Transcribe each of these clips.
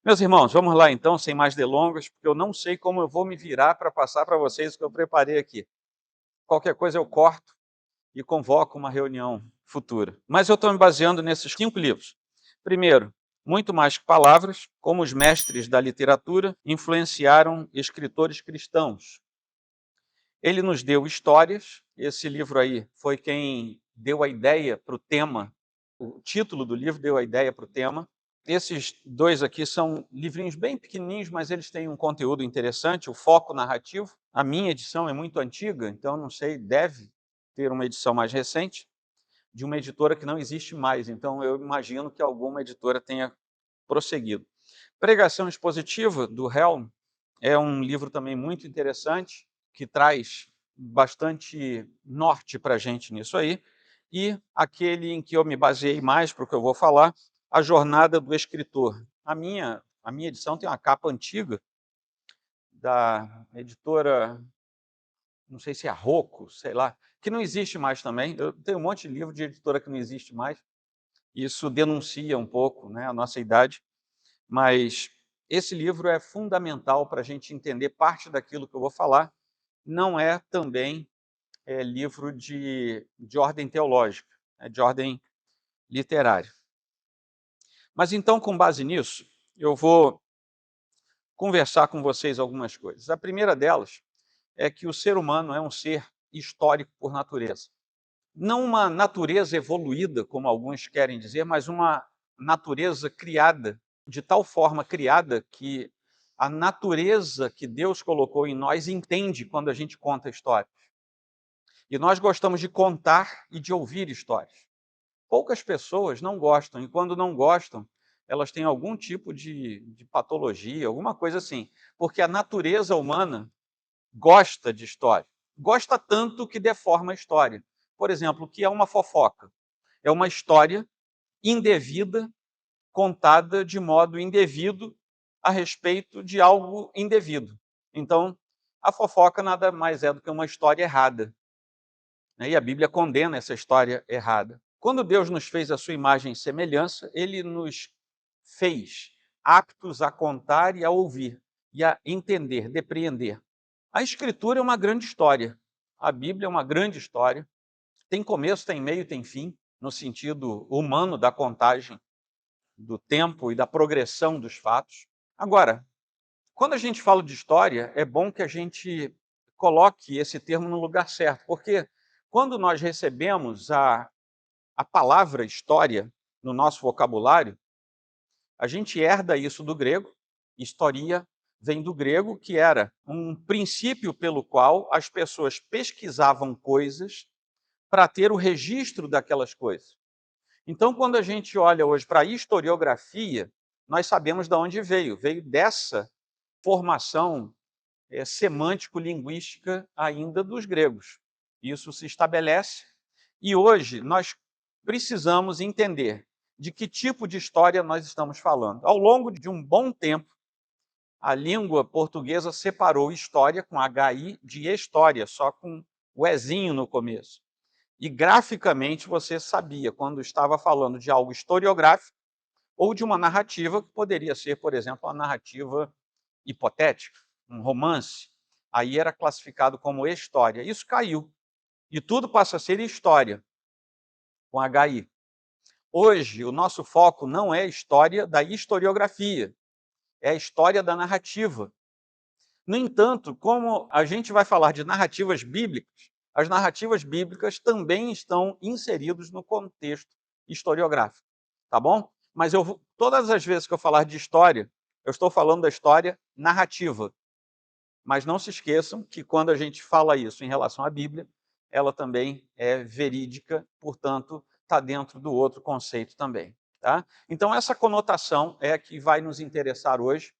Meus irmãos, vamos lá então, sem mais delongas, porque eu não sei como eu vou me virar para passar para vocês o que eu preparei aqui. Qualquer coisa eu corto e convoco uma reunião futura. Mas eu estou me baseando nesses 5 livros. Primeiro, Muito Mais que Palavras, como os mestres da literatura influenciaram escritores cristãos. Ele nos deu histórias, esse livro aí foi quem deu a ideia para o tema, o título do livro deu a ideia para o tema. Esses 2 aqui são livrinhos bem pequenininhos, mas eles têm um conteúdo interessante, o foco narrativo. A minha edição é muito antiga, então não sei, deve ter uma edição mais recente, de uma editora que não existe mais, então eu imagino que alguma editora tenha prosseguido. Pregação Expositiva, do Helm, é um livro também muito interessante, que traz bastante norte para a gente nisso aí. E aquele em que eu me baseei mais para o que eu vou falar, A Jornada do Escritor. A minha edição tem uma capa antiga, da editora, não sei se é a Rocco, sei lá, que não existe mais também. Eu tenho um monte de livro de editora que não existe mais. Isso denuncia um pouco, né, a nossa idade. Mas esse livro é fundamental para a gente entender parte daquilo que eu vou falar. Não é também livro de ordem teológica, é de ordem literária. Mas então, com base nisso, eu vou conversar com vocês algumas coisas. A primeira delas é que o ser humano é um ser histórico por natureza. Não uma natureza evoluída, como alguns querem dizer, mas uma natureza criada, de tal forma criada que a natureza que Deus colocou em nós entende quando a gente conta histórias. E nós gostamos de contar e de ouvir histórias. Poucas pessoas não gostam, e quando não gostam, elas têm algum tipo de patologia, alguma coisa assim. Porque a natureza humana gosta de história. Gosta tanto que deforma a história. Por exemplo, o que é uma fofoca? É uma história indevida, contada de modo indevido a respeito de algo indevido. Então, a fofoca nada mais é do que uma história errada, né? E a Bíblia condena essa história errada. Quando Deus nos fez a sua imagem e semelhança, Ele nos fez aptos a contar e a ouvir, e a entender, depreender. A Escritura é uma grande história. A Bíblia é uma grande história. Tem começo, tem meio, tem fim, no sentido humano da contagem do tempo e da progressão dos fatos. Agora, quando a gente fala de história, é bom que a gente coloque esse termo no lugar certo, porque quando nós recebemos a palavra história no nosso vocabulário, a gente herda isso do grego. Historia vem do grego, que era um princípio pelo qual as pessoas pesquisavam coisas para ter o registro daquelas coisas. Então, quando a gente olha hoje para a historiografia, nós sabemos de onde veio. Veio dessa formação semântico-linguística ainda dos gregos. Isso se estabelece e hoje nós precisamos entender de que tipo de história nós estamos falando. Ao longo de um bom tempo, a língua portuguesa separou história com HI de história, só com o ezinho no começo. E graficamente você sabia quando estava falando de algo historiográfico ou de uma narrativa que poderia ser, por exemplo, uma narrativa hipotética, um romance. Aí era classificado como história. Isso caiu. E tudo passa a ser história, com HI. Hoje, o nosso foco não é a história da historiografia, é a história da narrativa. No entanto, como a gente vai falar de narrativas bíblicas, as narrativas bíblicas também estão inseridas no contexto historiográfico, tá bom? Mas todas as vezes que eu falar de história, eu estou falando da história narrativa. Mas não se esqueçam que quando a gente fala isso em relação à Bíblia, ela também é verídica, portanto, está dentro do outro conceito também. Tá? Então, essa conotação é a que vai nos interessar hoje,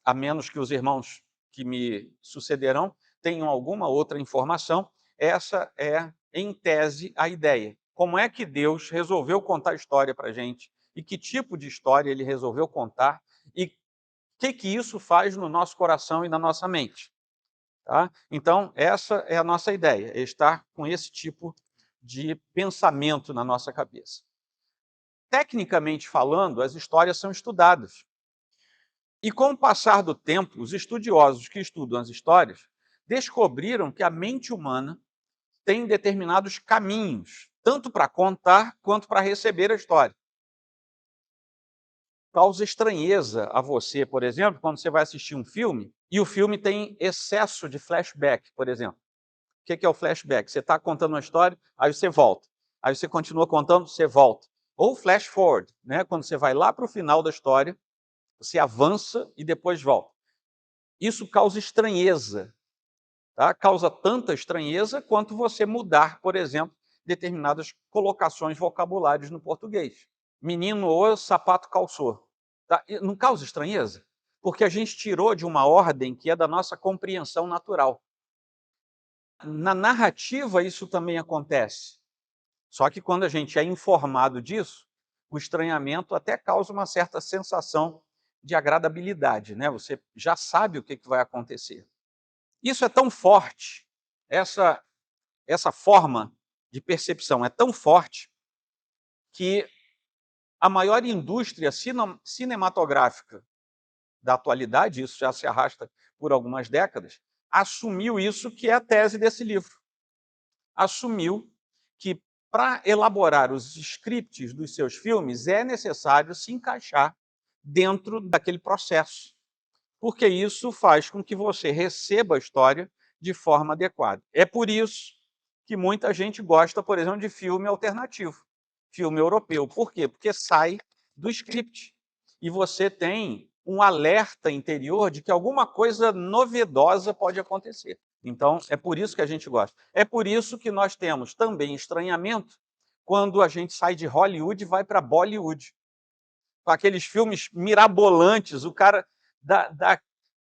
a menos que os irmãos que me sucederão tenham alguma outra informação. Essa é, em tese, a ideia. Como é que Deus resolveu contar história para a gente? E que tipo de história ele resolveu contar? E o que isso faz no nosso coração e na nossa mente? Tá? Então, essa é a nossa ideia, é estar com esse tipo de pensamento na nossa cabeça. Tecnicamente falando, as histórias são estudadas. E com o passar do tempo, os estudiosos que estudam as histórias descobriram que a mente humana tem determinados caminhos, tanto para contar quanto para receber a história. Causa estranheza a você, por exemplo, quando você vai assistir um filme e o filme tem excesso de flashback, por exemplo. O que é o flashback? Você está contando uma história, aí você volta. Aí você continua contando, você volta. Ou flash forward, né? Quando você vai lá para o final da história, você avança e depois volta. Isso causa estranheza, tá? Causa tanta estranheza quanto você mudar, por exemplo, determinadas colocações vocabulares no português. Menino ou sapato calçou. Tá? Não causa estranheza? Porque a gente tirou de uma ordem que é da nossa compreensão natural. Na narrativa isso também acontece. Só que quando a gente é informado disso, o estranhamento até causa uma certa sensação de agradabilidade, né? Você já sabe o que vai acontecer. Isso é tão forte, essa forma de percepção é tão forte que a maior indústria cinematográfica da atualidade, isso já se arrasta por algumas décadas, assumiu isso que é a tese desse livro. Assumiu que para elaborar os scripts dos seus filmes é necessário se encaixar dentro daquele processo, porque isso faz com que você receba a história de forma adequada. É por isso que muita gente gosta, por exemplo, de filme alternativo, filme europeu. Por quê? Porque sai do script e você tem um alerta interior de que alguma coisa novedosa pode acontecer. Então, é por isso que a gente gosta. É por isso que nós temos também estranhamento quando a gente sai de Hollywood e vai para Bollywood. Com aqueles filmes mirabolantes, o cara dá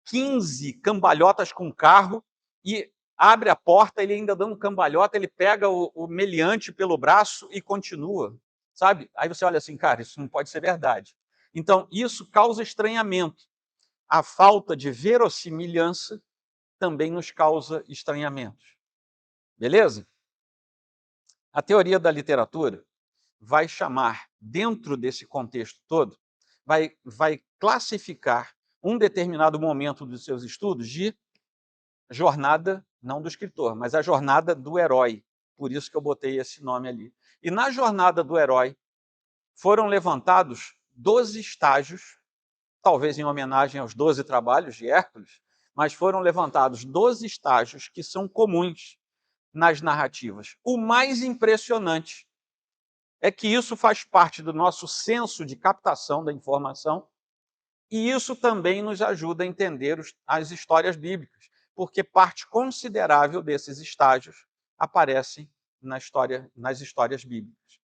15 cambalhotas com o carro e abre a porta, ele ainda dando cambalhota, ele pega o meliante pelo braço e continua, sabe? Aí você olha assim, cara, isso não pode ser verdade. Então, isso causa estranhamento. A falta de verossimilhança também nos causa estranhamentos. Beleza? A teoria da literatura vai chamar, dentro desse contexto todo, vai classificar um determinado momento dos seus estudos de jornada, não do escritor, mas a jornada do herói. Por isso que eu botei esse nome ali. E na jornada do herói foram levantados 12 estágios, talvez em homenagem aos 12 trabalhos de Hércules, mas foram levantados 12 estágios que são comuns nas narrativas. O mais impressionante é que isso faz parte do nosso senso de captação da informação e isso também nos ajuda a entender as histórias bíblicas, porque parte considerável desses estágios aparecem nas histórias bíblicas.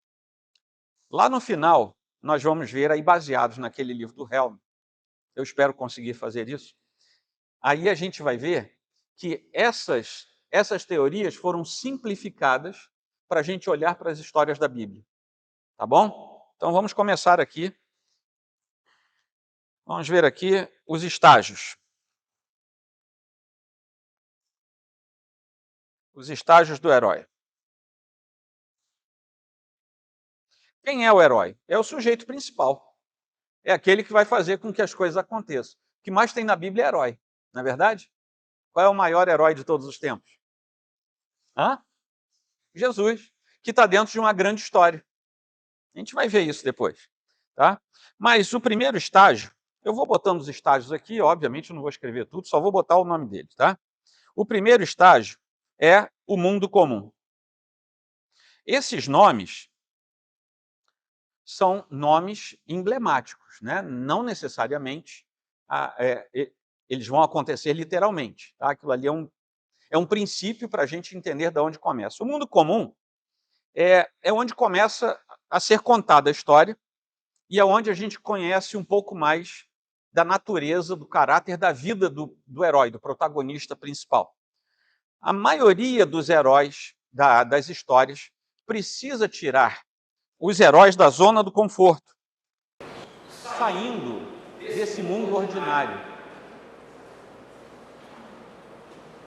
Lá no final, nós vamos ver, aí baseados naquele livro do Helm, eu espero conseguir fazer isso, aí a gente vai ver que essas teorias foram simplificadas para a gente olhar para as histórias da Bíblia. Tá bom? Então vamos começar aqui. Vamos ver aqui os estágios. Os estágios do herói. Quem é o herói? É o sujeito principal. É aquele que vai fazer com que as coisas aconteçam. O que mais tem na Bíblia é herói, não é verdade? Qual é o maior herói de todos os tempos? Hã? Jesus, que está dentro de uma grande história. A gente vai ver isso depois. Tá? Mas o primeiro estágio, eu vou botando os estágios aqui, obviamente eu não vou escrever tudo, só vou botar o nome deles. Tá? O primeiro estágio é o mundo comum. Esses nomes são nomes emblemáticos, né? Não necessariamente eles vão acontecer literalmente. Tá? Aquilo ali é um princípio para a gente entender de onde começa. O mundo comum é onde começa a ser contada a história e é onde a gente conhece um pouco mais da natureza, do caráter, da vida do herói, do protagonista principal. A maioria dos heróis das histórias precisa tirar os heróis da zona do conforto, saindo desse mundo ordinário,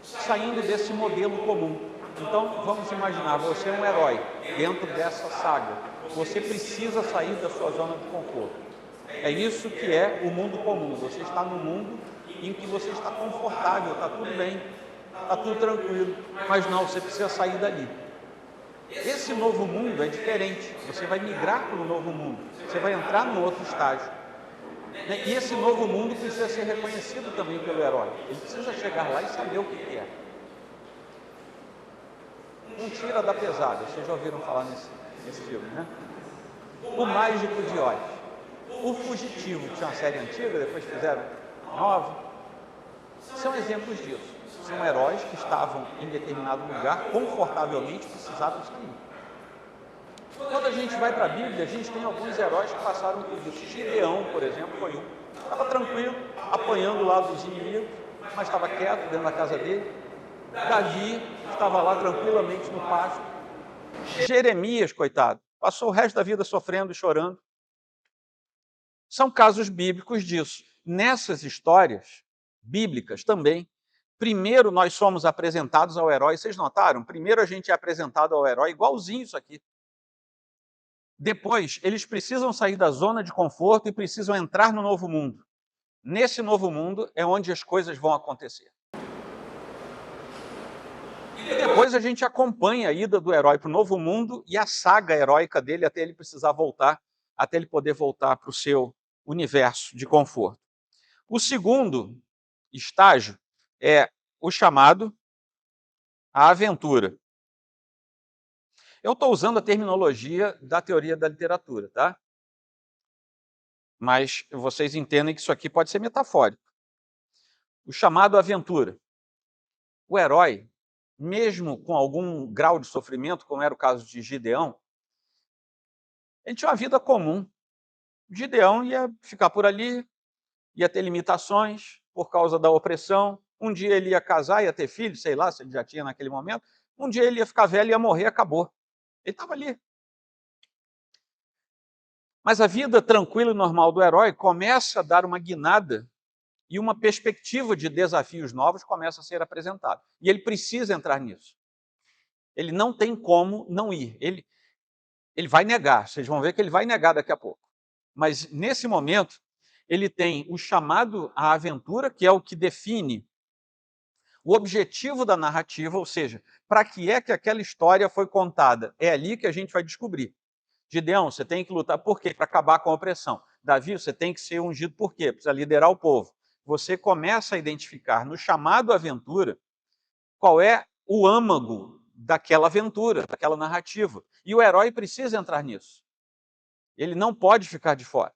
saindo desse modelo comum. Então, vamos imaginar, você é um herói dentro dessa saga. Você precisa sair da sua zona de conforto. É isso que é o mundo comum. Você está no mundo em que você está confortável, está tudo bem, está tudo tranquilo, mas não, você precisa sair dali. Esse novo mundo é diferente, você vai migrar para o novo mundo, você vai entrar num outro estágio. E esse novo mundo precisa ser reconhecido também pelo herói, ele precisa chegar lá e saber o que é. Um tira da pesada, vocês já ouviram falar nesse filme, né? O Mágico de Oz, o Fugitivo, que tinha uma série antiga, depois fizeram nova, são exemplos disso. São heróis que estavam em determinado lugar, confortavelmente precisavam sair. Quando a gente vai para a Bíblia, a gente tem alguns heróis que passaram por isso. Gideão, por exemplo, foi um. Estava tranquilo, apanhando lá dos inimigos, mas estava quieto dentro da casa dele. Davi estava lá tranquilamente no pasto. Jeremias, coitado, passou o resto da vida sofrendo e chorando. São casos bíblicos disso. Nessas histórias bíblicas também, primeiro nós somos apresentados ao herói. Vocês notaram? Primeiro a gente é apresentado ao herói, igualzinho isso aqui. Depois, eles precisam sair da zona de conforto e precisam entrar no novo mundo. Nesse novo mundo é onde as coisas vão acontecer. E depois a gente acompanha a ida do herói para o novo mundo e a saga heróica dele até ele precisar voltar, até ele poder voltar para o seu universo de conforto. O segundo estágio é o chamado a aventura. Eu estou usando a terminologia da teoria da literatura, tá? Mas vocês entendem que isso aqui pode ser metafórico. O chamado aventura. O herói, mesmo com algum grau de sofrimento, como era o caso de Gideão, ele tinha uma vida comum. Gideão ia ficar por ali, ia ter limitações por causa da opressão. Um dia ele ia casar, ia ter filho, sei lá se ele já tinha naquele momento. Um dia ele ia ficar velho, ia morrer, acabou. Ele estava ali. Mas a vida tranquila e normal do herói começa a dar uma guinada e uma perspectiva de desafios novos começa a ser apresentada. E ele precisa entrar nisso. Ele não tem como não ir. Ele vai negar, vocês vão ver que ele vai negar daqui a pouco. Mas, nesse momento, ele tem o chamado à aventura, que é o que define o objetivo da narrativa, ou seja, para que é que aquela história foi contada. É ali que a gente vai descobrir. Gideão, você tem que lutar por quê? Para acabar com a opressão. Davi, você tem que ser ungido por quê? Precisa liderar o povo. Você começa a identificar no chamado aventura qual é o âmago daquela aventura, daquela narrativa. E o herói precisa entrar nisso. Ele não pode ficar de fora.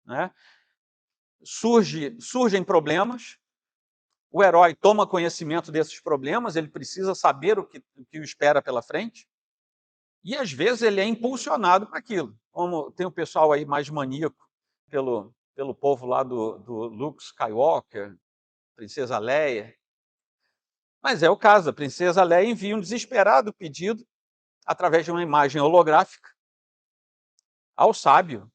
Né? Surgem problemas, o herói toma conhecimento desses problemas, ele precisa saber o que o espera pela frente, e às vezes ele é impulsionado para aquilo. Como tem o pessoal aí mais maníaco pelo povo lá do Luke Skywalker, Princesa Leia. Mas é o caso, a Princesa Leia envia um desesperado pedido, através de uma imagem holográfica, ao sábio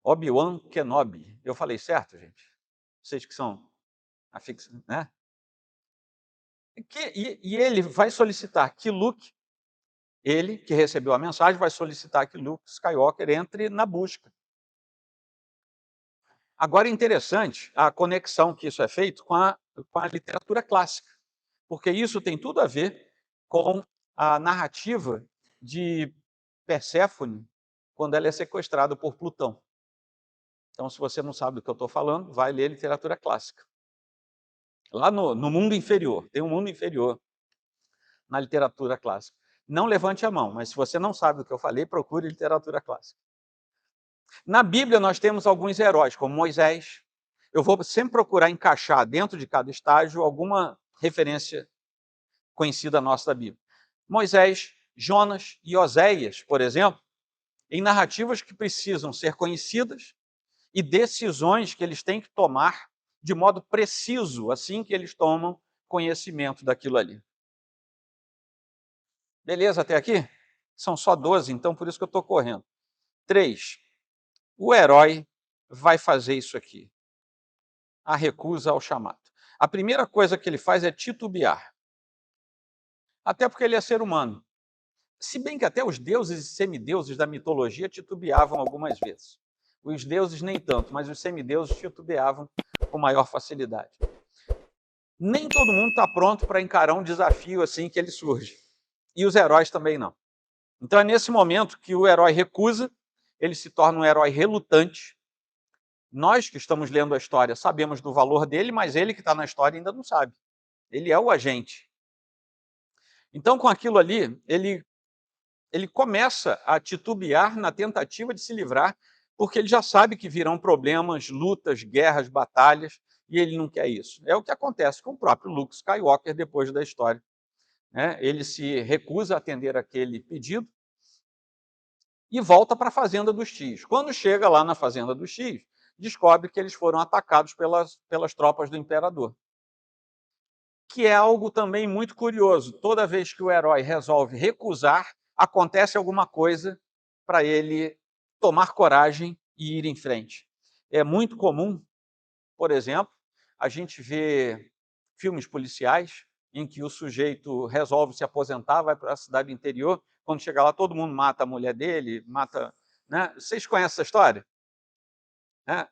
Obi-Wan Kenobi. Eu falei certo, gente? Vocês que são afixos, né? E ele vai solicitar que Luke, ele que recebeu a mensagem, vai solicitar que Luke Skywalker entre na busca. Agora é interessante a conexão que isso é feito com a literatura clássica, porque isso tem tudo a ver com a narrativa de Perséfone, quando ela é sequestrada por Plutão. Então, se você não sabe do que eu estou falando, vai ler literatura clássica. Lá no mundo inferior, tem um mundo inferior na literatura clássica. Não levante a mão, mas se você não sabe do que eu falei, procure literatura clássica. Na Bíblia nós temos alguns heróis, como Moisés. Eu vou sempre procurar encaixar dentro de cada estágio alguma referência conhecida nossa da Bíblia. Moisés, Jonas e Oséias, por exemplo, em narrativas que precisam ser conhecidas e decisões que eles têm que tomar de modo preciso, assim que eles tomam conhecimento daquilo ali. Beleza até aqui? São só 12, então por isso que eu estou correndo. 3. O herói vai fazer isso aqui. A recusa ao chamado. A primeira coisa que ele faz é titubear. Até porque ele é ser humano. Se bem que até os deuses e semideuses da mitologia titubeavam algumas vezes. Os deuses nem tanto, mas os semideuses titubeavam com maior facilidade. Nem todo mundo está pronto para encarar um desafio assim que ele surge. E os heróis também não. Então é nesse momento que o herói recusa, ele se torna um herói relutante. Nós que estamos lendo a história sabemos do valor dele, mas ele que está na história ainda não sabe. Ele é o agente. Então, com aquilo ali, ele começa a titubear na tentativa de se livrar, porque ele já sabe que virão problemas, lutas, guerras, batalhas, e ele não quer isso. É o que acontece com o próprio Luke Skywalker depois da história. Ele se recusa a atender aquele pedido e volta para a Fazenda dos Tios. Quando chega lá na Fazenda dos Tios, descobre que eles foram atacados pelas tropas do imperador. Que é algo também muito curioso. Toda vez que o herói resolve recusar, acontece alguma coisa para ele tomar coragem e ir em frente. É muito comum, por exemplo, a gente vê filmes policiais em que o sujeito resolve se aposentar, vai para a cidade do interior, quando chega lá todo mundo mata a mulher dele, mata... Né? Vocês conhecem essa história?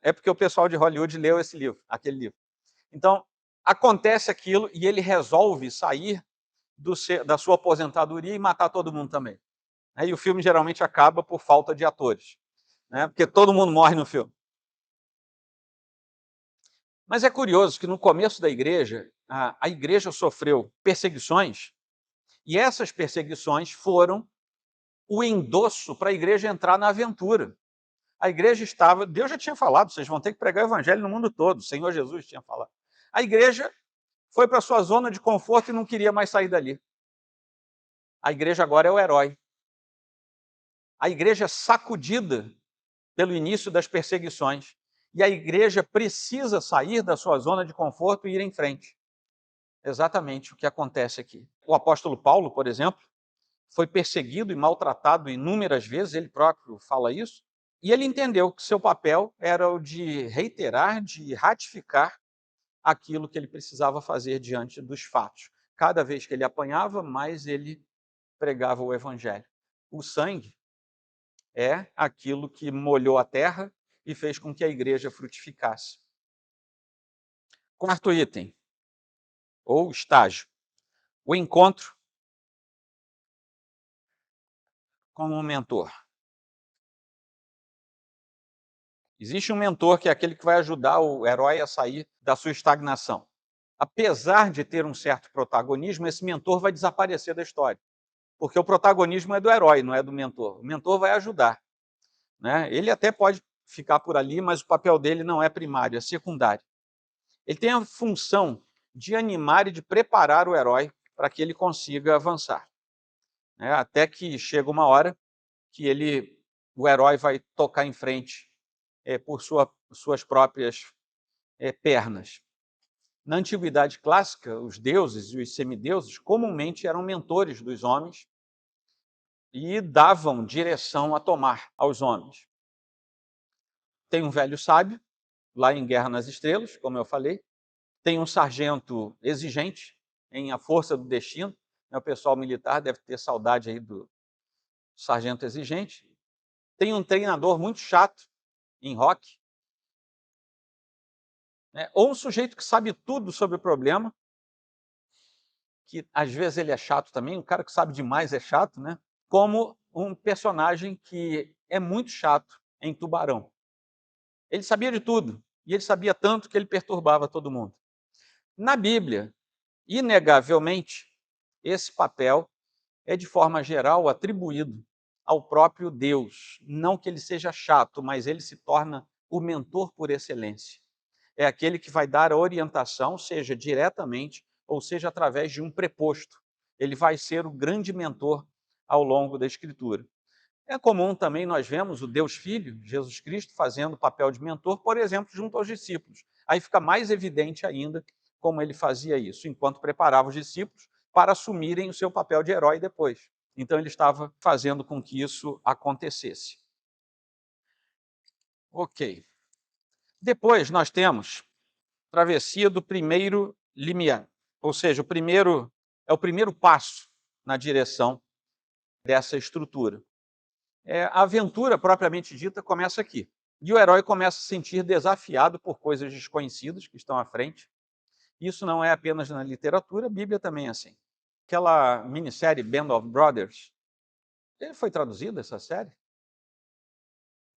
É porque o pessoal de Hollywood leu esse livro, aquele livro. Então, acontece aquilo e ele resolve sair da sua aposentadoria e matar todo mundo também. E o filme geralmente acaba por falta de atores, porque todo mundo morre no filme. Mas é curioso que no começo da igreja, a igreja sofreu perseguições, e essas perseguições foram o endosso para a igreja entrar na aventura. A igreja estava, Deus já tinha falado, vocês vão ter que pregar o evangelho no mundo todo, o Senhor Jesus tinha falado. A igreja foi para sua zona de conforto e não queria mais sair dali. A igreja agora é o herói. A igreja é sacudida pelo início das perseguições. E a igreja precisa sair da sua zona de conforto e ir em frente. Exatamente o que acontece aqui. O apóstolo Paulo, por exemplo, foi perseguido e maltratado inúmeras vezes, ele próprio fala isso, e ele entendeu que seu papel era o de reiterar, de ratificar aquilo que ele precisava fazer diante dos fatos. Cada vez que ele apanhava, mais ele pregava o evangelho. O sangue é aquilo que molhou a terra e fez com que a igreja frutificasse. Quarto item, ou estágio, o encontro com um mentor. Existe um mentor que é aquele que vai ajudar o herói a sair da sua estagnação. Apesar de ter um certo protagonismo, esse mentor vai desaparecer da história, porque o protagonismo é do herói, não é do mentor. O mentor vai ajudar. Ele até pode ficar por ali, mas o papel dele não é primário, é secundário. Ele tem a função de animar e de preparar o herói para que ele consiga avançar. Até que chega uma hora que o herói vai tocar em frente por suas próprias pernas. Na antiguidade clássica, os deuses e os semideuses comumente eram mentores dos homens e davam direção a tomar aos homens. Tem um velho sábio, lá em Guerra nas Estrelas, como eu falei, tem um sargento exigente em A Força do Destino, o pessoal militar deve ter saudade aí do sargento exigente. Tem um treinador muito chato em Rock, ou um sujeito que sabe tudo sobre o problema, que às vezes ele é chato também, um cara que sabe demais é chato, como um personagem que é muito chato em Tubarão. Ele sabia de tudo, e ele sabia tanto que ele perturbava todo mundo. Na Bíblia, inegavelmente, esse papel é, de forma geral, atribuído ao próprio Deus. Não que ele seja chato, mas ele se torna o mentor por excelência. É aquele que vai dar a orientação, seja diretamente ou seja através de um preposto. Ele vai ser o grande mentor ao longo da Escritura. É comum também nós vemos o Deus Filho, Jesus Cristo, fazendo o papel de mentor, por exemplo, junto aos discípulos. Aí fica mais evidente ainda como ele fazia isso, enquanto preparava os discípulos para assumirem o seu papel de herói depois. Então ele estava fazendo com que isso acontecesse. Ok. Depois nós temos travessia do primeiro limiar, ou seja, é o primeiro passo na direção dessa estrutura. A aventura propriamente dita começa aqui. E o herói começa a se sentir desafiado por coisas desconhecidas que estão à frente. Isso não é apenas na literatura, a Bíblia também é assim. Aquela minissérie Band of Brothers, foi traduzida essa série?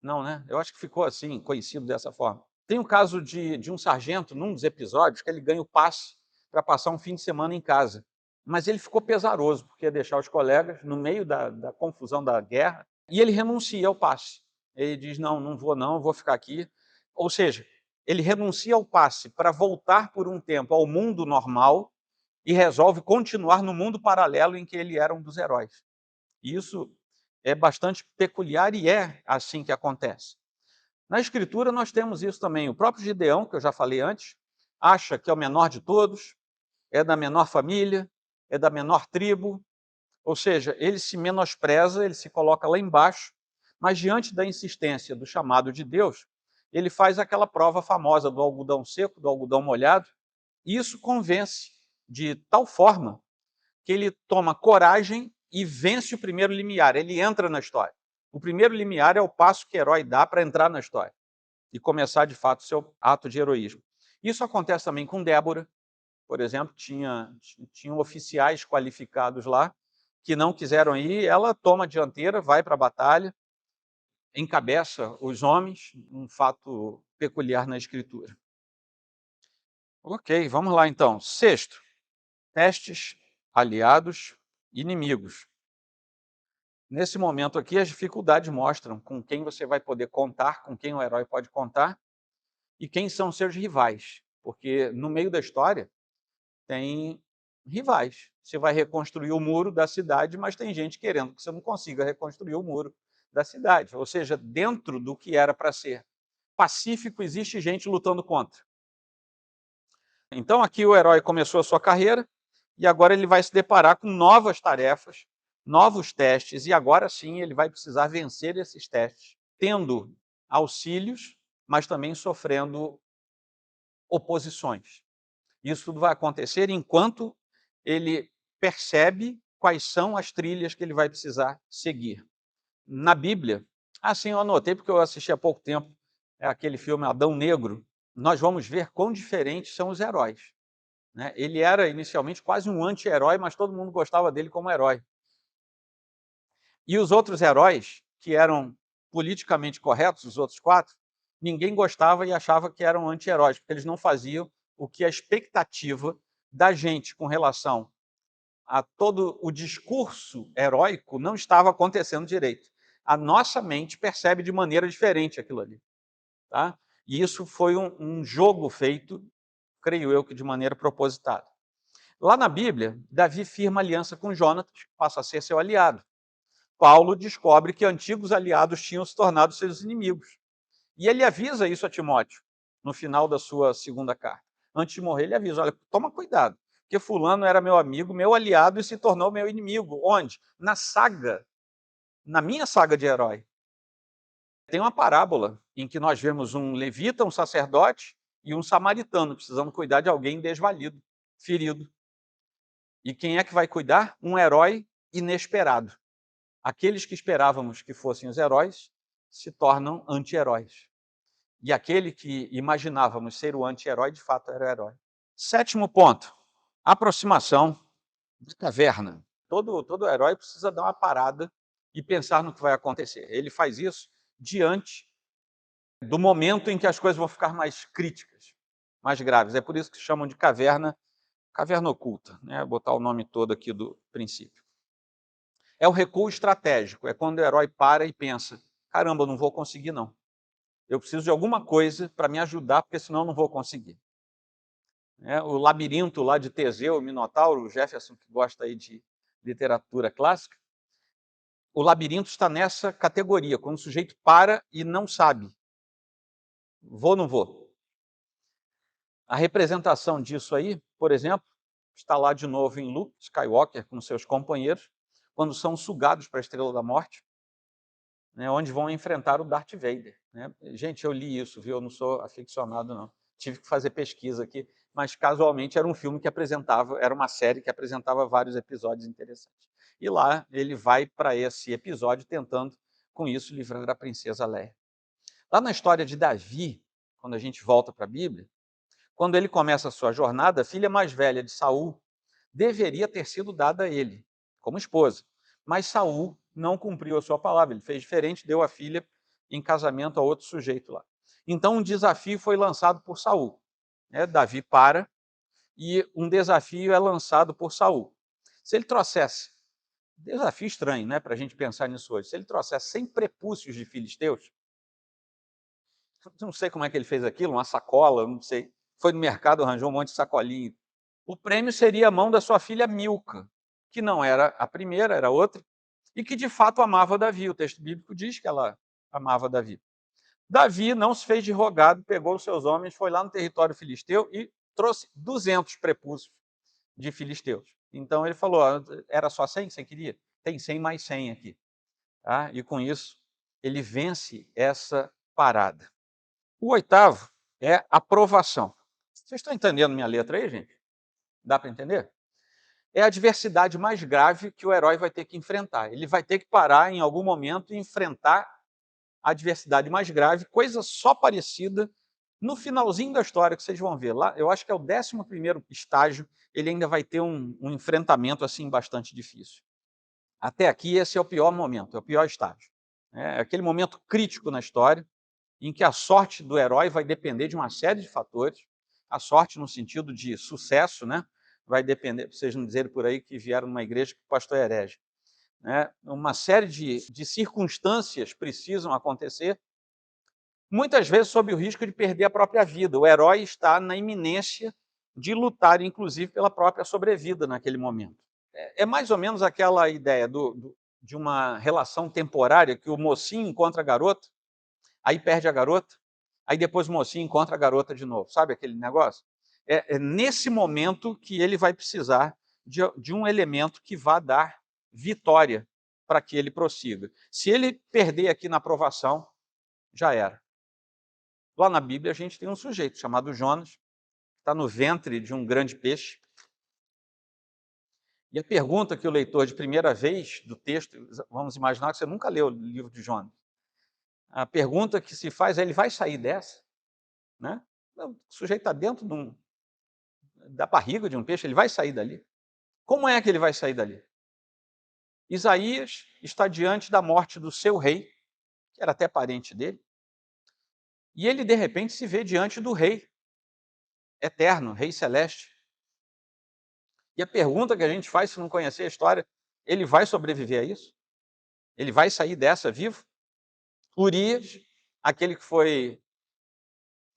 Não, né? Eu acho que ficou assim, conhecido dessa forma. Tem o caso de um sargento, num dos episódios, que ele ganha o passe para passar um fim de semana em casa. Mas ele ficou pesaroso, porque ia deixar os colegas no meio da confusão da guerra, e ele renuncia ao passe. Ele diz, não, não vou não, eu vou ficar aqui. Ou seja, ele renuncia ao passe para voltar por um tempo ao mundo normal e resolve continuar no mundo paralelo em que ele era um dos heróis. Isso é bastante peculiar e é assim que acontece. Na Escritura nós temos isso também. O próprio Gideão, que eu já falei antes, acha que é o menor de todos, é da menor família, é da menor tribo, ou seja, ele se menospreza, ele se coloca lá embaixo, mas diante da insistência do chamado de Deus, ele faz aquela prova famosa do algodão seco, do algodão molhado, e isso convence de tal forma que ele toma coragem e vence o primeiro limiar, ele entra na história. O primeiro limiar é o passo que o herói dá para entrar na história e começar, de fato, o seu ato de heroísmo. Isso acontece também com Débora, por exemplo, tinham oficiais qualificados lá que não quiseram ir, ela toma a dianteira, vai para a batalha, encabeça os homens, um fato peculiar na Escritura. Ok, vamos lá então. Sexto, testes, aliados, inimigos. Nesse momento aqui, as dificuldades mostram com quem você vai poder contar, com quem o herói pode contar, e quem são seus rivais. Porque no meio da história tem rivais. Você vai reconstruir o muro da cidade, mas tem gente querendo que você não consiga reconstruir o muro da cidade. Ou seja, dentro do que era para ser pacífico, existe gente lutando contra. Então aqui o herói começou a sua carreira, e agora ele vai se deparar com novas tarefas, novos testes, e agora sim ele vai precisar vencer esses testes, tendo auxílios, mas também sofrendo oposições. Isso tudo vai acontecer enquanto ele percebe quais são as trilhas que ele vai precisar seguir. Na Bíblia, assim eu anotei porque eu assisti há pouco tempo, é aquele filme Adão Negro, nós vamos ver quão diferentes são os heróis. Né? Ele era inicialmente quase um anti-herói, mas todo mundo gostava dele como herói. E os outros heróis, que eram politicamente corretos, os outros quatro, ninguém gostava e achava que eram anti-heróis, porque eles não faziam o que a expectativa da gente com relação a todo o discurso heróico não estava acontecendo direito. A nossa mente percebe de maneira diferente aquilo ali. Tá? E isso foi um jogo feito, creio eu, que de maneira propositada. Lá na Bíblia, Davi firma aliança com Jonatas, que passa a ser seu aliado. Paulo descobre que antigos aliados tinham se tornado seus inimigos. E ele avisa isso a Timóteo, no final da sua segunda carta. Antes de morrer, ele avisa, olha, toma cuidado, porque fulano era meu amigo, meu aliado e se tornou meu inimigo. Onde? Na saga, na minha saga de herói. Tem uma parábola em que nós vemos um levita, um sacerdote e um samaritano precisando cuidar de alguém desvalido, ferido. E quem é que vai cuidar? Um herói inesperado. Aqueles que esperávamos que fossem os heróis se tornam anti-heróis. E aquele que imaginávamos ser o anti-herói, de fato era o herói. Sétimo ponto, aproximação da caverna. Todo herói precisa dar uma parada e pensar no que vai acontecer. Ele faz isso diante do momento em que as coisas vão ficar mais críticas, mais graves. É por isso que chamam de caverna oculta, né? Botar o nome todo aqui do princípio. É o recuo estratégico, é quando o herói para e pensa, caramba, eu não vou conseguir não. Eu preciso de alguma coisa para me ajudar, porque senão eu não vou conseguir. O labirinto lá de Teseu, o Minotauro, o Jefferson, que gosta aí de literatura clássica, o labirinto está nessa categoria, quando o sujeito para e não sabe. Vou ou não vou? A representação disso aí, por exemplo, está lá de novo em Luke Skywalker com seus companheiros, quando são sugados para a Estrela da Morte, né, onde vão enfrentar o Darth Vader. Né? Gente, eu li isso, viu? Eu não sou aficionado, não. Tive que fazer pesquisa aqui, mas casualmente era um filme que apresentava, era uma série que apresentava vários episódios interessantes. E lá ele vai para esse episódio tentando, com isso, livrar a princesa Leia. Lá na história de Davi, quando a gente volta para a Bíblia, quando ele começa a sua jornada, a filha mais velha de Saul deveria ter sido dada a ele, como esposa. Mas Saul não cumpriu a sua palavra, ele fez diferente, deu a filha em casamento a outro sujeito lá. Então um desafio foi lançado por Saul. Davi para e um desafio é lançado por Saul. Se ele trouxesse, desafio estranho, né, para a gente pensar nisso hoje, se ele trouxesse 100 prepúcios de filisteus, não sei como é que ele fez aquilo, uma sacola, não sei, foi no mercado, arranjou um monte de sacolinha. O prêmio seria a mão da sua filha Milca, que não era a primeira, era outra, e que de fato amava Davi. O texto bíblico diz que ela amava Davi. Davi não se fez de rogado, pegou os seus homens, foi lá no território filisteu e trouxe 200 prepúcios de filisteus. Então ele falou, era só 100 que você queria? Tem 100 mais 100 aqui. Tá? E com isso, ele vence essa parada. O oitavo é aprovação. Vocês estão entendendo minha letra aí, gente? Dá para entender? É a adversidade mais grave que o herói vai ter que enfrentar. Ele vai ter que parar em algum momento e enfrentar a adversidade mais grave, coisa só parecida no finalzinho da história que vocês vão ver. Lá, eu acho que é o 11º estágio, ele ainda vai ter um enfrentamento assim bastante difícil. Até aqui, esse é o pior momento, é o pior estágio. É aquele momento crítico na história, em que a sorte do herói vai depender de uma série de fatores, a sorte no sentido de sucesso, né? Vai depender, vocês não dizerem por aí que vieram numa igreja que o pastor é herege. Uma série de circunstâncias precisam acontecer, muitas vezes sob o risco de perder a própria vida. O herói está na iminência de lutar, inclusive, pela própria sobrevida naquele momento. É mais ou menos aquela ideia de uma relação temporária que o mocinho encontra a garota, aí perde a garota, aí depois o mocinho encontra a garota de novo. Sabe aquele negócio? É nesse momento que ele vai precisar de um elemento que vá dar vitória para que ele prossiga. Se ele perder aqui na aprovação, já era. Lá na Bíblia a gente tem um sujeito chamado Jonas, está no ventre de um grande peixe. E a pergunta que o leitor de primeira vez do texto, vamos imaginar que você nunca leu o livro de Jonas. A pergunta que se faz é, ele vai sair dessa? Né? O sujeito está dentro da barriga de um peixe, ele vai sair dali. Como é que ele vai sair dali? Isaías está diante da morte do seu rei, que era até parente dele, e ele de repente se vê diante do rei eterno, rei celeste. E a pergunta que a gente faz, se não conhecer a história, ele vai sobreviver a isso? Ele vai sair dessa vivo? Urias, aquele que foi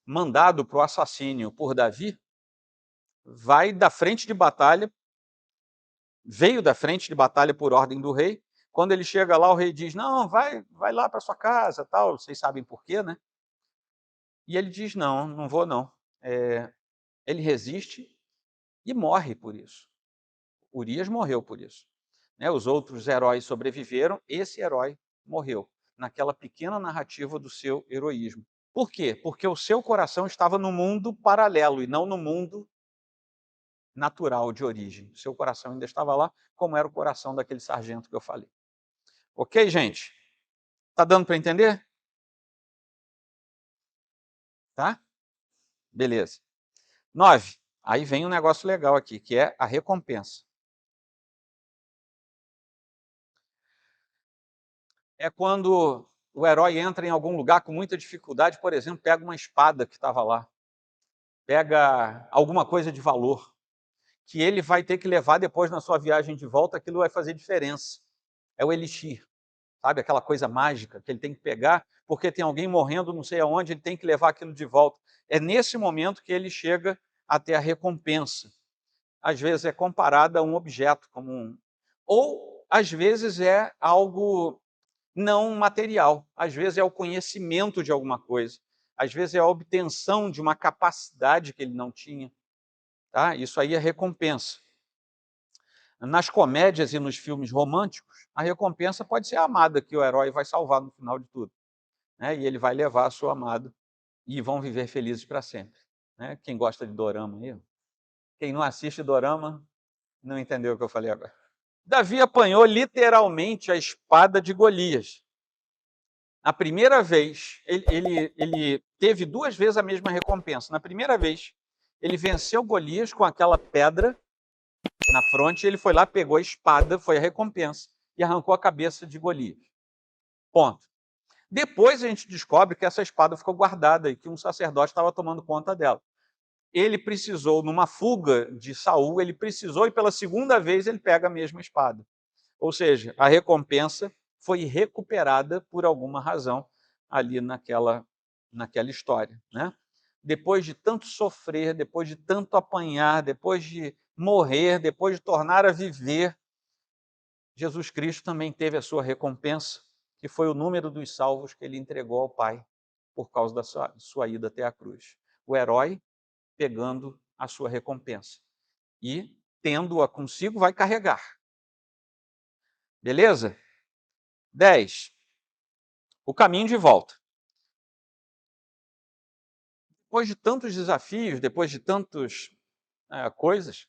mandado para o assassínio por Davi, vai da frente de batalha, veio da frente de batalha por ordem do rei. Quando ele chega lá, o rei diz, não, vai lá para sua casa, tal. Vocês sabem por quê, né? E ele diz, não, não vou não. Ele resiste e morre por isso. Urias morreu por isso. Os outros heróis sobreviveram, esse herói morreu, naquela pequena narrativa do seu heroísmo. Por quê? Porque o seu coração estava no mundo paralelo e não no mundo natural de origem. O seu coração ainda estava lá, como era o coração daquele sargento que eu falei. Ok, gente? Tá dando para entender? Tá? Beleza. 9. Aí vem um negócio legal aqui, que é a recompensa. É quando o herói entra em algum lugar com muita dificuldade, por exemplo, pega uma espada que estava lá, pega alguma coisa de valor, que ele vai ter que levar depois na sua viagem de volta, aquilo vai fazer diferença. É o elixir, sabe? Aquela coisa mágica que ele tem que pegar, porque tem alguém morrendo não sei aonde, ele tem que levar aquilo de volta. É nesse momento que ele chega até a recompensa. Às vezes é comparada a um objeto, ou às vezes é algo não material. Às vezes é o conhecimento de alguma coisa. Às vezes é a obtenção de uma capacidade que ele não tinha. Tá? Isso aí é recompensa. Nas comédias e nos filmes românticos, a recompensa pode ser a amada que o herói vai salvar no final de tudo. E ele vai levar a sua amada e vão viver felizes para sempre. Quem gosta de dorama aí? Quem não assiste dorama não entendeu o que eu falei agora. Davi apanhou literalmente a espada de Golias. A primeira vez, ele teve 2 vezes a mesma recompensa. Na primeira vez, ele venceu Golias com aquela pedra na fronte, ele foi lá, pegou a espada, foi a recompensa, e arrancou a cabeça de Golias. Ponto. Depois a gente descobre que essa espada ficou guardada e que um sacerdote estava tomando conta dela. Ele precisou, numa fuga de Saul, ele precisou, e pela segunda vez ele pega a mesma espada. Ou seja, a recompensa foi recuperada por alguma razão ali naquela história, né? Depois de tanto sofrer, depois de tanto apanhar, depois de morrer, depois de tornar a viver, Jesus Cristo também teve a sua recompensa, que foi o número dos salvos que ele entregou ao Pai por causa da sua ida até a cruz. O herói pegando a sua recompensa e, tendo-a consigo, vai carregar. Beleza? 10. O caminho de volta. Depois de tantos desafios, depois de tantas coisas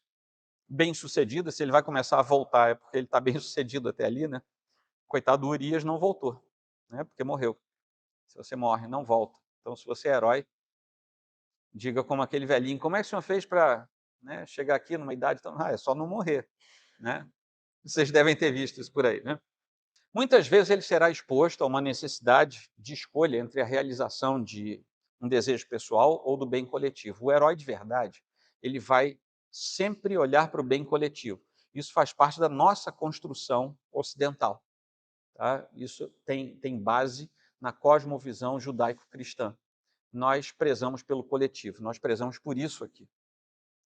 bem-sucedidas, se ele vai começar a voltar é porque ele está bem-sucedido até ali, né? Coitado do Urias, não voltou, né? Porque morreu. Se você morre, não volta. Então, se você é herói, diga como aquele velhinho, como é que o senhor fez para, né, chegar aqui numa idade tão... é só não morrer, né? Vocês devem ter visto isso por aí, né? Muitas vezes ele será exposto a uma necessidade de escolha entre a realização de um desejo pessoal ou do bem coletivo. O herói de verdade, ele vai sempre olhar para o bem coletivo. Isso faz parte da nossa construção ocidental. Tá? Isso tem base na cosmovisão judaico-cristã. Nós prezamos pelo coletivo, nós prezamos por isso aqui.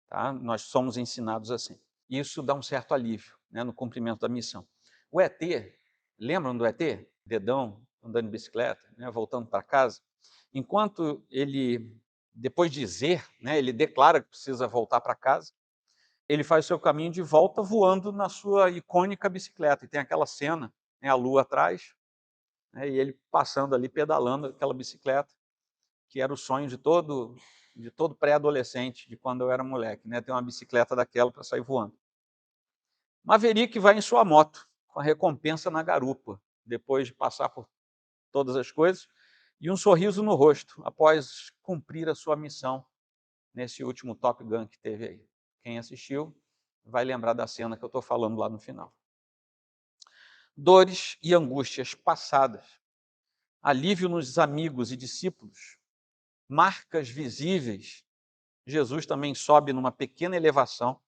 Tá? Nós somos ensinados assim. Isso dá um certo alívio, né, no cumprimento da missão. O ET, lembram do ET? Dedão andando de bicicleta, né, voltando para casa. Enquanto ele, depois de dizer, né, ele declara que precisa voltar para casa, ele faz o seu caminho de volta voando na sua icônica bicicleta. E tem aquela cena, né, a lua atrás, né, e ele passando ali, pedalando aquela bicicleta, que era o sonho de todo pré-adolescente, de quando eu era moleque, né, ter uma bicicleta daquela para sair voando. Maverick vai em sua moto, com a recompensa na garupa, depois de passar por todas as coisas, e um sorriso no rosto, após cumprir a sua missão nesse último Top Gun que teve aí. Quem assistiu vai lembrar da cena que eu estou falando lá no final. Dores e angústias passadas, alívio nos amigos e discípulos, marcas visíveis. Jesus também sobe numa pequena elevação,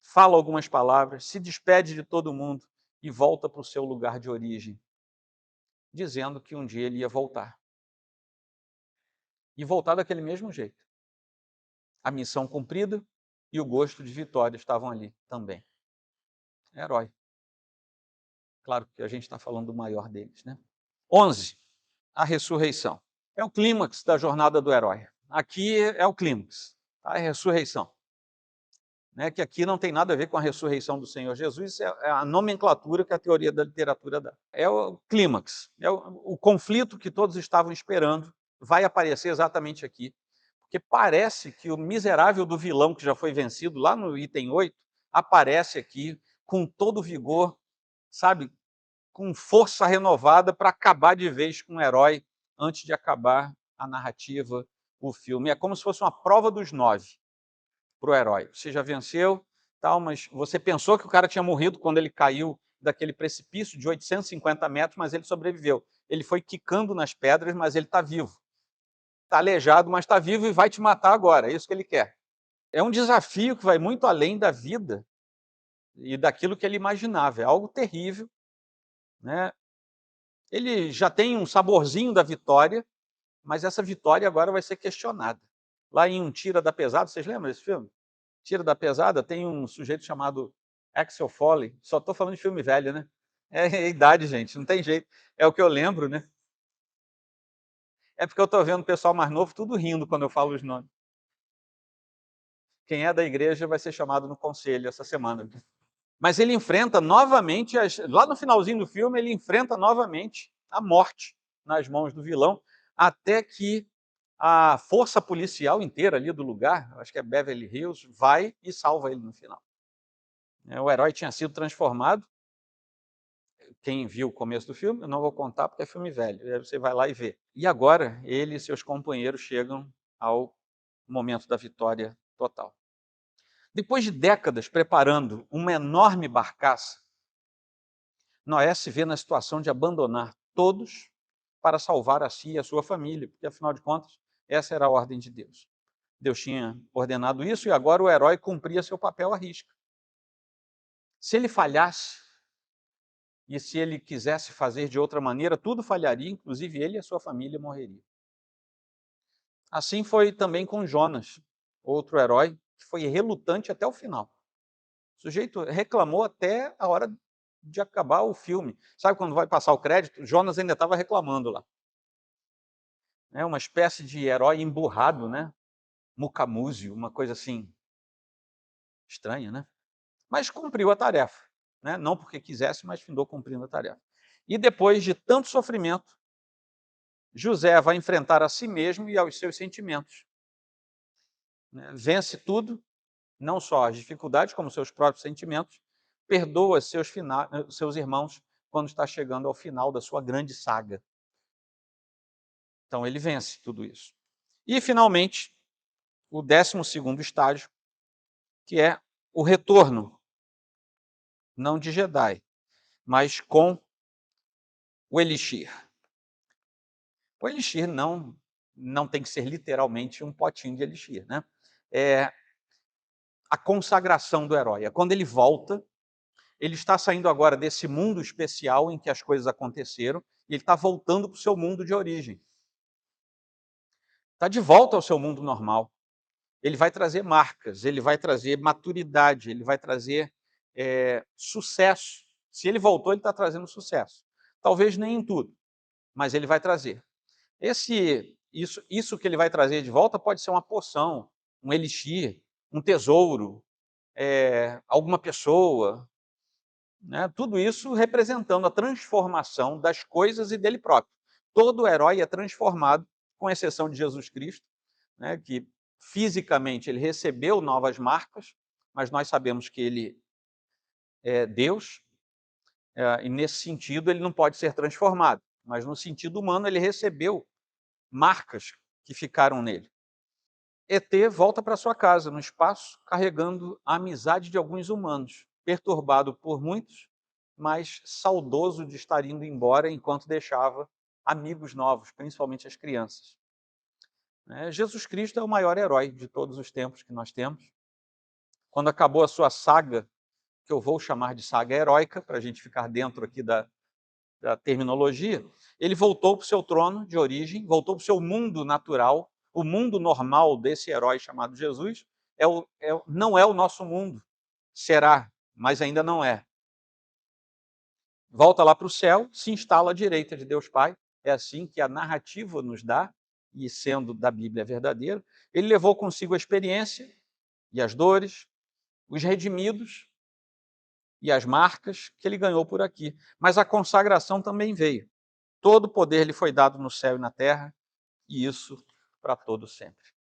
fala algumas palavras, se despede de todo mundo e volta para o seu lugar de origem, dizendo que um dia ele ia voltar. E voltar daquele mesmo jeito. A missão cumprida e o gosto de vitória estavam ali também. Herói. Claro que a gente está falando do maior deles, né? 11. A ressurreição. É o clímax da jornada do herói. Aqui é o clímax, tá? É a ressurreição. Né, que aqui não tem nada a ver com a ressurreição do Senhor Jesus, é a nomenclatura que a teoria da literatura dá. É o clímax, é o conflito que todos estavam esperando, vai aparecer exatamente aqui, porque parece que o miserável do vilão que já foi vencido, lá no item 8, aparece aqui com todo vigor, sabe, com força renovada para acabar de vez com o herói antes de acabar a narrativa, o filme. É como se fosse uma prova dos 9. Para o herói. Você já venceu, tal, mas você pensou que o cara tinha morrido quando ele caiu daquele precipício de 850 metros, mas ele sobreviveu. Ele foi quicando nas pedras, mas ele está vivo. Está aleijado, mas está vivo e vai te matar agora. É isso que ele quer. É um desafio que vai muito além da vida e daquilo que ele imaginava. É algo terrível, né? Ele já tem um saborzinho da vitória, mas essa vitória agora vai ser questionada. Lá em Um Tira da Pesada, vocês lembram desse filme? Tira da Pesada, tem um sujeito chamado Axel Foley. Só estou falando de filme velho, né? É a idade, gente, não tem jeito. É o que eu lembro, né? É porque eu estou vendo o pessoal mais novo tudo rindo quando eu falo os nomes. Quem é da igreja vai ser chamado no conselho essa semana. Mas ele enfrenta novamente, lá no finalzinho do filme, ele enfrenta novamente a morte nas mãos do vilão, até que a força policial inteira ali do lugar, acho que é Beverly Hills, vai e salva ele no final. O herói tinha sido transformado, Quem viu o começo do filme, eu não vou contar porque é filme velho, aí você vai lá e vê. E agora ele e seus companheiros chegam ao momento da vitória total. Depois de décadas preparando uma enorme barcaça, Noé se vê na situação de abandonar todos para salvar a si e a sua família, porque afinal de contas, essa era a ordem de Deus. Deus tinha ordenado isso e agora o herói cumpria seu papel à risca. Se ele falhasse, e se ele quisesse fazer de outra maneira, tudo falharia, inclusive ele e a sua família morreriam. Assim foi também com Jonas, outro herói, que foi relutante até o final. O sujeito reclamou até a hora de acabar o filme. Sabe quando vai passar o crédito? Jonas ainda estava reclamando lá. É uma espécie de herói emburrado, né? Mucamúzio, uma coisa assim estranha, né? Mas cumpriu a tarefa, né? Não porque quisesse, mas findou cumprindo a tarefa. E depois de tanto sofrimento, José vai enfrentar a si mesmo e aos seus sentimentos, né? Vence tudo, não só as dificuldades, como seus próprios sentimentos, perdoa seus irmãos quando está chegando ao final da sua grande saga. Então ele vence tudo isso. E, finalmente, o 12º estágio, que é o retorno, não de Jedi, mas com o Elixir. O Elixir não tem que ser literalmente um potinho de Elixir, né? É a consagração do herói. É quando ele volta, ele está saindo agora desse mundo especial em que as coisas aconteceram, e ele está voltando para o seu mundo de origem. Está de volta ao seu mundo normal. Ele vai trazer marcas, ele vai trazer maturidade, ele vai trazer sucesso. Se ele voltou, ele está trazendo sucesso. Talvez nem em tudo, mas ele vai trazer. Isso que ele vai trazer de volta pode ser uma poção, um elixir, um tesouro, alguma pessoa, né? Tudo isso representando a transformação das coisas e dele próprio. Todo herói é transformado, com exceção de Jesus Cristo, né, que fisicamente ele recebeu novas marcas, mas nós sabemos que ele é Deus, e nesse sentido ele não pode ser transformado, mas no sentido humano ele recebeu marcas que ficaram nele. ET volta para sua casa, no espaço, carregando a amizade de alguns humanos, perturbado por muitos, mas saudoso de estar indo embora enquanto deixava amigos novos, principalmente as crianças. Jesus Cristo é o maior herói de todos os tempos que nós temos. Quando acabou a sua saga, que eu vou chamar de saga heróica, para a gente ficar dentro aqui da terminologia, ele voltou para o seu trono de origem, voltou para o seu mundo natural, o mundo normal desse herói chamado Jesus, não é o nosso mundo. Será, mas ainda não é. Volta lá para o céu, se instala à direita de Deus Pai, é assim que a narrativa nos dá, e sendo da Bíblia verdadeiro, ele levou consigo a experiência e as dores, os redimidos e as marcas que ele ganhou por aqui. Mas a consagração também veio. Todo o poder lhe foi dado no céu e na terra, e isso para todo sempre.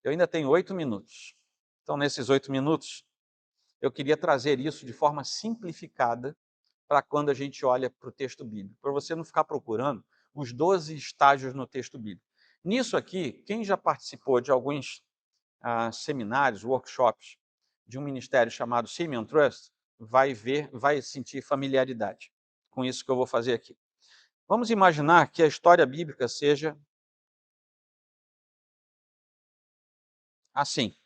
Eu ainda tenho 8 minutos. Então, nesses 8 minutos, eu queria trazer isso de forma simplificada para quando a gente olha para o texto bíblico, para você não ficar procurando os 12 estágios no texto bíblico. Nisso aqui, quem já participou de alguns seminários, workshops, de um ministério chamado Simeon Trust, vai sentir familiaridade com isso que eu vou fazer aqui. Vamos imaginar que a história bíblica seja assim.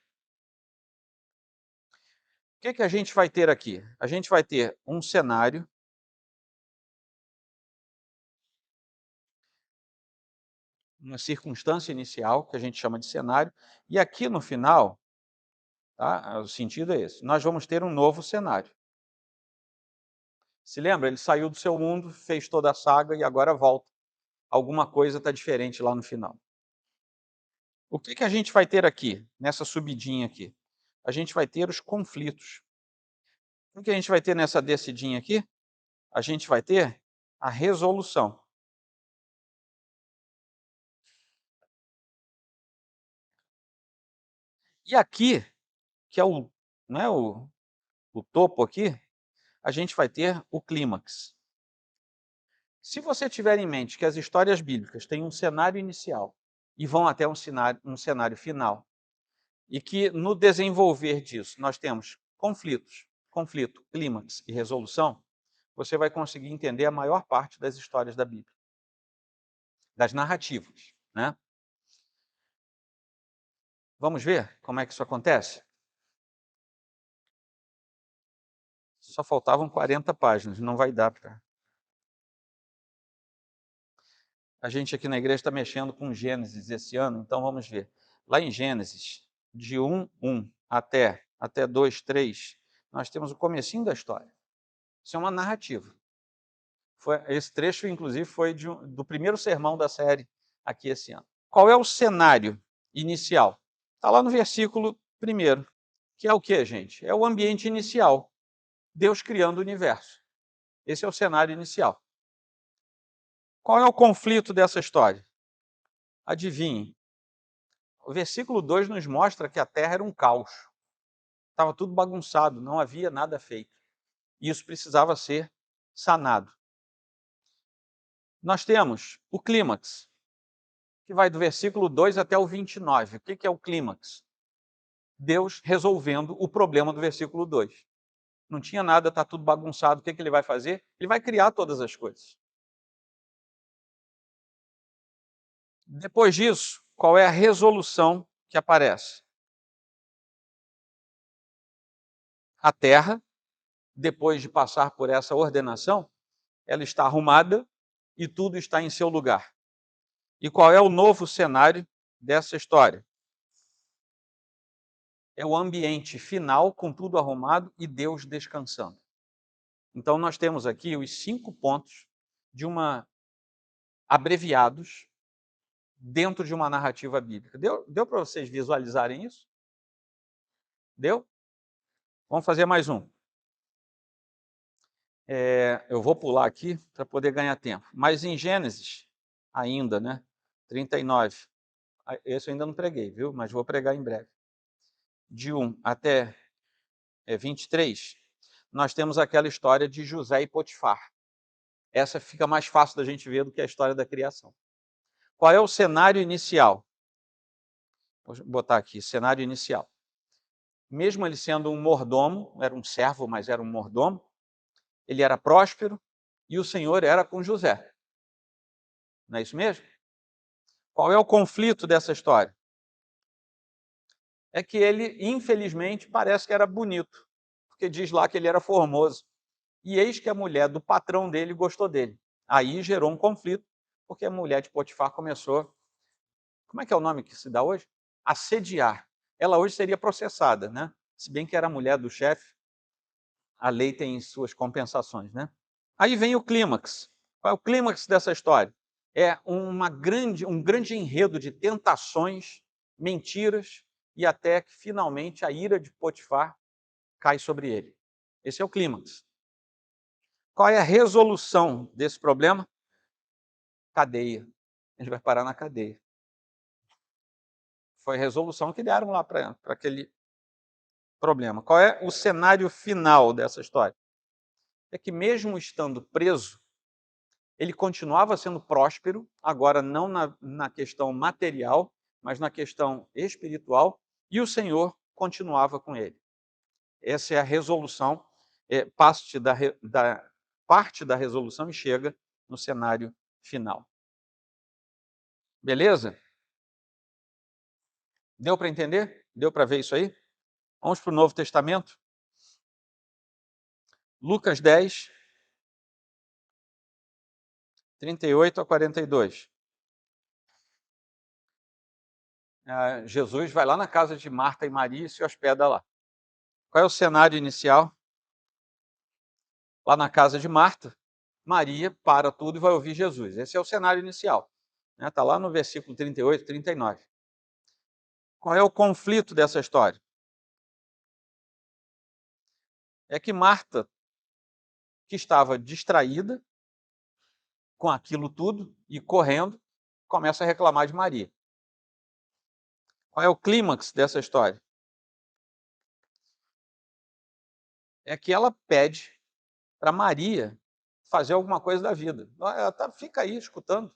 O que a gente vai ter aqui? A gente vai ter um cenário, uma circunstância inicial, que a gente chama de cenário, e aqui no final, tá? O sentido é esse, nós vamos ter um novo cenário. Se lembra? Ele saiu do seu mundo, fez toda a saga e agora volta. Alguma coisa está diferente lá no final. O que a gente vai ter aqui, nessa subidinha aqui? A gente vai ter os conflitos. O que a gente vai ter nessa descidinha aqui? A gente vai ter a resolução. E aqui, que é o topo aqui, a gente vai ter o clímax. Se você tiver em mente que as histórias bíblicas têm um cenário inicial e vão até um cenário final, e que no desenvolver disso nós temos conflito, clímax e resolução, você vai conseguir entender a maior parte das histórias da Bíblia, das narrativas, né? Vamos ver como é que isso acontece? Só faltavam 40 páginas, não vai dar para... A gente aqui na igreja está mexendo com Gênesis esse ano, então vamos ver. Lá em Gênesis, de 1:1 até 2:3, nós temos o comecinho da história. Isso é uma narrativa. Esse trecho, inclusive, foi do primeiro sermão da série aqui esse ano. Qual é o cenário inicial? Está lá no versículo 1, que é o quê, gente? É o ambiente inicial. Deus criando o universo. Esse é o cenário inicial. Qual é o conflito dessa história? Adivinhe. O versículo 2 nos mostra que a terra era um caos. Estava tudo bagunçado, não havia nada feito. E isso precisava ser sanado. Nós temos o clímax, que vai do versículo 2 até o 29. O que é o clímax? Deus resolvendo o problema do versículo 2. Não tinha nada, está tudo bagunçado. O que ele vai fazer? Ele vai criar todas as coisas. Depois disso, qual é a resolução que aparece? A terra, depois de passar por essa ordenação, ela está arrumada e tudo está em seu lugar. E qual é o novo cenário dessa história? É o ambiente final, com tudo arrumado e Deus descansando. Então, nós temos aqui os 5 pontos abreviados dentro de uma narrativa bíblica. Deu para vocês visualizarem isso? Deu? Vamos fazer mais um. Eu vou pular aqui para poder ganhar tempo. Mas em Gênesis, ainda, né? 39. Esse eu ainda não preguei, viu? Mas vou pregar em breve. De 1 até 23, nós temos aquela história de José e Potifar. Essa fica mais fácil da gente ver do que a história da criação. Qual é o cenário inicial? Vou botar aqui, cenário inicial. Mesmo ele sendo um mordomo, era um servo, mas era um mordomo, ele era próspero e o Senhor era com José. Não é isso mesmo? Qual é o conflito dessa história? É que ele, infelizmente, parece que era bonito, porque diz lá que ele era formoso. E eis que a mulher do patrão dele gostou dele. Aí gerou um conflito, porque a mulher de Potifar começou, como é que é o nome que se dá hoje? Assediar. Ela hoje seria processada, né? Se bem que era a mulher do chefe, a lei tem suas compensações, né? Aí vem o clímax. Qual é o clímax dessa história? É um grande enredo de tentações, mentiras, e até que finalmente a ira de Potifar cai sobre ele. Esse é o clímax. Qual é a resolução desse problema? Cadeia. Ele vai parar na cadeia. Foi a resolução que deram lá para aquele problema. Qual é o cenário final dessa história? É que mesmo estando preso, ele continuava sendo próspero, agora não na questão material, mas na questão espiritual, e o Senhor continuava com ele. Essa é a resolução, parte da resolução e chega no cenário final. Beleza? Deu para entender? Deu para ver isso aí? Vamos para o Novo Testamento. Lucas 10, 38 a 42. Jesus vai lá na casa de Marta e Maria e se hospeda lá. Qual é o cenário inicial? Lá na casa de Marta, Maria para tudo e vai ouvir Jesus. Esse é o cenário inicial. Está lá no versículo 38, 39. Qual é o conflito dessa história? É que Marta, que estava distraída com aquilo tudo e correndo, começa a reclamar de Maria. Qual é o clímax dessa história? É que ela pede para Maria fazer alguma coisa da vida. Ela fica aí escutando.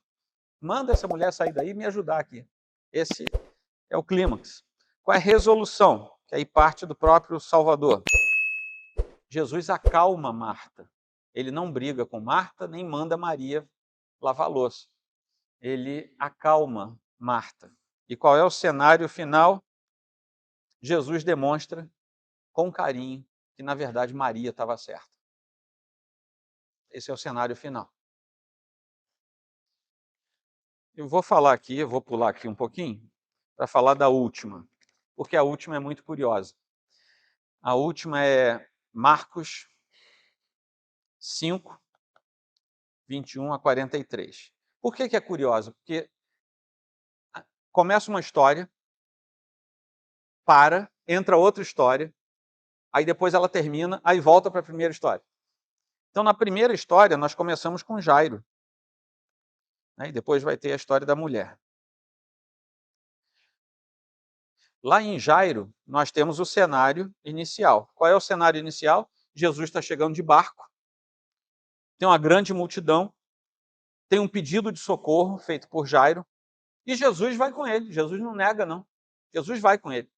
Manda essa mulher sair daí e me ajudar aqui. Esse é o clímax. Qual é a resolução? Que aí parte do próprio Salvador. Jesus acalma Marta. Ele não briga com Marta, nem manda Maria lavar a louça. Ele acalma Marta. E qual é o cenário final? Jesus demonstra com carinho que, na verdade, Maria estava certa. Esse é o cenário final. Eu vou falar aqui, eu vou pular aqui um pouquinho, para falar da última, porque a última é muito curiosa. A última é Marcos 5, 21 a 43. Por que é curiosa? Porque começa uma história, entra outra história, aí depois ela termina, aí volta para a primeira história. Então, na primeira história, nós começamos com Jairo, né, e depois vai ter a história da mulher. Lá em Jairo, nós temos o cenário inicial. Qual é o cenário inicial? Jesus está chegando de barco, tem uma grande multidão, tem um pedido de socorro feito por Jairo, e Jesus vai com ele. Jesus não nega, não. Jesus vai com ele.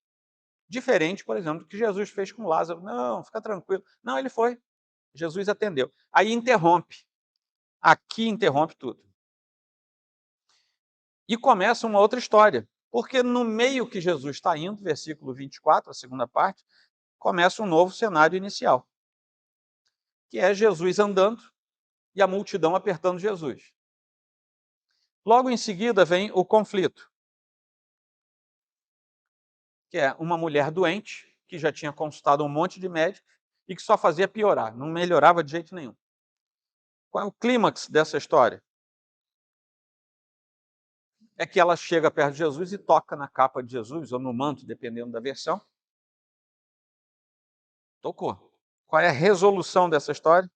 Diferente, por exemplo, do que Jesus fez com Lázaro. Não, fica tranquilo. Não, ele foi. Jesus atendeu. Aí interrompe. Aqui interrompe tudo. E começa uma outra história. Porque no meio que Jesus está indo, versículo 24, a segunda parte, começa um novo cenário inicial, que é Jesus andando e a multidão apertando Jesus. Logo em seguida vem o conflito, que é uma mulher doente, que já tinha consultado um monte de médicos e que só fazia piorar, não melhorava de jeito nenhum. Qual é o clímax dessa história? É que ela chega perto de Jesus e toca na capa de Jesus, ou no manto, dependendo da versão. Tocou. Qual é a resolução dessa história?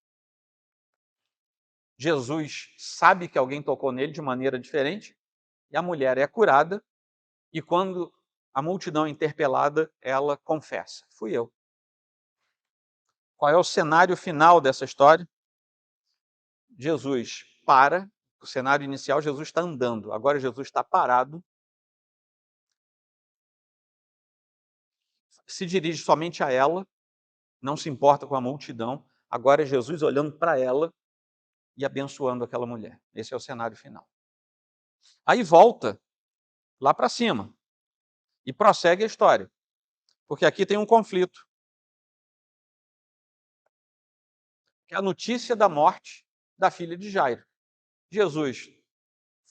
Jesus sabe que alguém tocou nele de maneira diferente, e a mulher é curada, e quando a multidão é interpelada, ela confessa: fui eu. Qual é o cenário final dessa história? Jesus para, o cenário inicial, Jesus está andando, agora Jesus está parado, se dirige somente a ela, não se importa com a multidão, agora é Jesus olhando para ela e abençoando aquela mulher. Esse é o cenário final. Aí volta lá para cima e prossegue a história, porque aqui tem um conflito, que é a notícia da morte da filha de Jairo. Jesus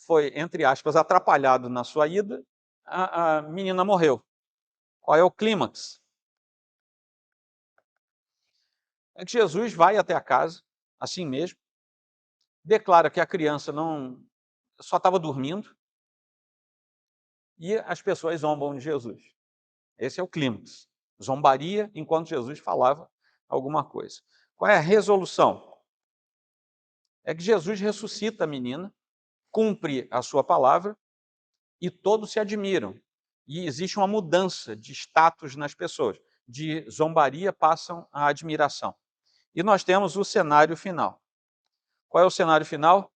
foi, entre aspas, atrapalhado na sua ida, a menina morreu. Qual é o clímax? É que Jesus vai até a casa, assim mesmo, declara que a criança não só estava dormindo, e as pessoas zombam de Jesus. Esse é o clímax. Zombaria enquanto Jesus falava alguma coisa. Qual é a resolução? É que Jesus ressuscita a menina, cumpre a sua palavra, e todos se admiram. E existe uma mudança de status nas pessoas. De zombaria passam à admiração. E nós temos o cenário final. Qual é o cenário final?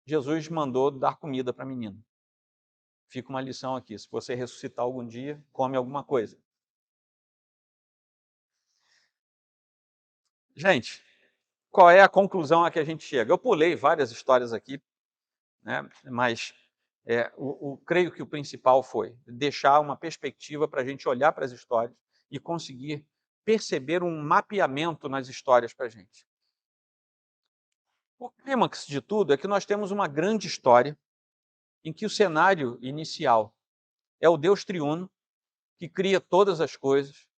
Jesus mandou dar comida para a menina. Fica uma lição aqui: se você ressuscitar algum dia, come alguma coisa. Gente, qual é a conclusão a que a gente chega? Eu pulei várias histórias aqui, né, mas creio que o principal foi deixar uma perspectiva para a gente olhar para as histórias e conseguir perceber um mapeamento nas histórias para a gente. O clímax de tudo é que nós temos uma grande história em que o cenário inicial é o Deus triuno, que cria todas as coisas,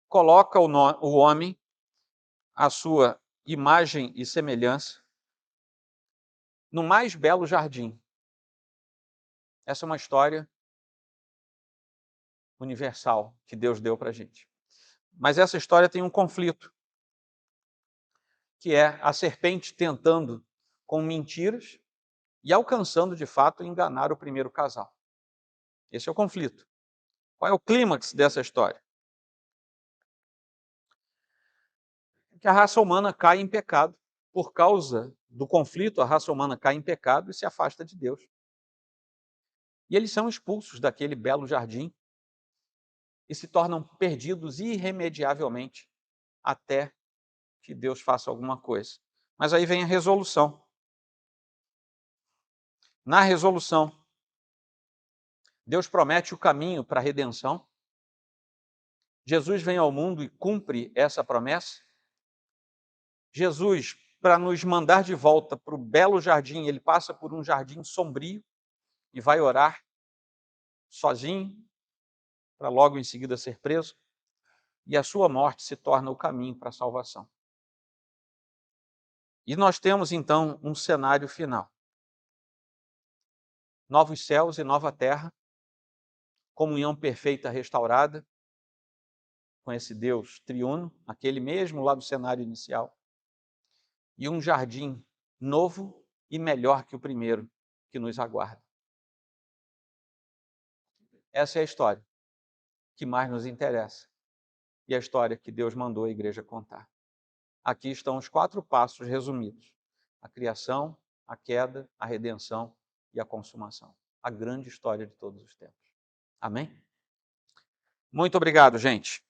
coloca o homem à sua imagem e semelhança no mais belo jardim. Essa é uma história universal que Deus deu para a gente. Mas essa história tem um conflito, que é a serpente tentando com mentiras e alcançando, de fato, enganar o primeiro casal. Esse é o conflito. Qual é o clímax dessa história? que a raça humana cai em pecado. Por causa do conflito, a raça humana cai em pecado e se afasta de Deus. E eles são expulsos daquele belo jardim e se tornam perdidos irremediavelmente até que Deus faça alguma coisa. Mas aí vem a resolução. Na resolução, Deus promete o caminho para a redenção. Jesus vem ao mundo e cumpre essa promessa. Jesus, para nos mandar de volta para o belo jardim, ele passa por um jardim sombrio e vai orar sozinho, para logo em seguida ser preso. E a sua morte se torna o caminho para a salvação. E nós temos então um cenário final. Novos céus e nova terra, comunhão perfeita restaurada com esse Deus triuno, aquele mesmo lá do cenário inicial, e um jardim novo e melhor que o primeiro que nos aguarda. Essa é a história que mais nos interessa e a história que Deus mandou a igreja contar. Aqui estão os 4 passos resumidos: a criação, a queda, a redenção e a consumação. A grande história de todos os tempos. Amém? Muito obrigado, gente.